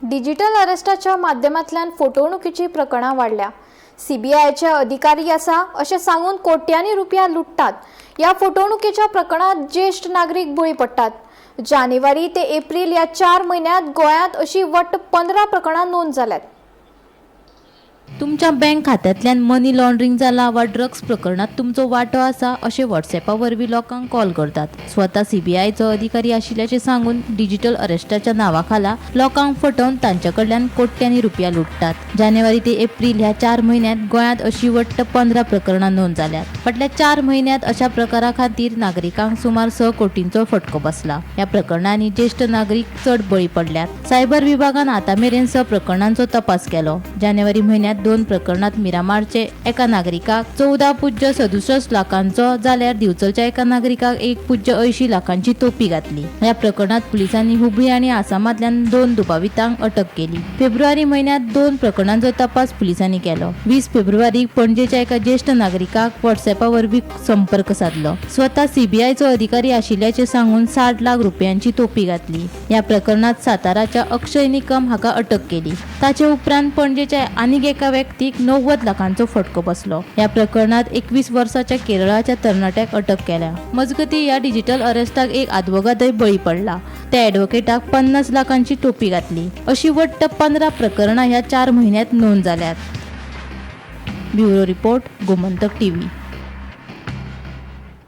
Digital अरेस्टाच्या माध्यमांतल्यान फटवणुकीची प्रकरणां वाढल्या। सीबीआयचे अधिकारी आसा अशें सांगून कोट्यांनी रुपया लुटतात। या फटवणुकीच्या प्रकरणात ज्येष्ठ नागरिक बळी पडतात। जानेवारी ते एप्रिल या 4 म्हयन्यांत गोंयांत अशी वट्ट 15 प्रकरणां नोंद जाल्यात। तुमच्या बँक खात्यांतल्यान मनी लॉन्ड्रिंग जाला वा ड्रग्स प्रकरणात तुमचो वांटो आसा अशें व्हॉट्सॲपा वरवीं लोकांक कॉल करतात। स्वता सीबीआयचो अधिकारी आशिल्ल्याचें सांगून डिजिटल अरेस्टाच्या नांवाखाला लोकांक फटोवन तांचे कडल्यान कोट्यांनी रुपया लुटतात। जानेवारी ते एप्रिल ह्या 4 म्हयन्यांत गोंयांत अशी वट्ट 15 प्रकरणां नोंद जाल्यात। फाटल्या 4 म्हयन्यांत अशा प्रकारा खातीर नागरिकांक सुमार 6 कोटींचो फटको बसला। ह्या प्रकरणांनी ज्येष्ठ नागरिक चड बळी पडल्यात। सायबर विभागान आतामेरेन 6 प्रकरणांचो तपास केलो। जानेवारी म्हयन्यांत 2 प्रकरणात मिरामारचे एका नागरिकाक 14.67 लाखांचो जाल्यार दिवचलच्या एका नागरिकाक 1.80 लाखांची तोपी घातली। ह्या प्रकरणात पुलिसांनी हुबळी आणि आसामांतल्यान 2 दुबावितांक अटक केली। फेब्रुवारी म्हयन्यात 2 प्रकरणांचो तपास पुलिसांनी केलो। 20 फेब्रुवारीक पणजेच्या एका ज्येष्ठ नागरिकाक व्हॉट्सॲपा वरवीं संपर्क साधलो। स्वता सीबीआयचो अधिकारी आशिल्ल्याचे सांगून 60 लाख रुपयांची तोपी घातली। या प्रकरणात साताराच्या अक्षय निकम हाका अटक केली। ताचे उपरांत पणजेच्या आनीक एका व्यक्तीक 90 लाखांचो फटको बसलो। या प्रकरणात 21 वर्षाच्या केरळाच्या तरणाट्याक अटक केल्या। मजगती या डिजिटल अरेस्टाक एक आदवोगादय बळी पडला। त्या ॲडव्होकेटाक 50 लाखांची टोपी घातली। अशी वट्ट 15 प्रकरणां ह्या 4 म्हयन्यांत नोंद जाल्यात। Bureau report, Gomantak TV.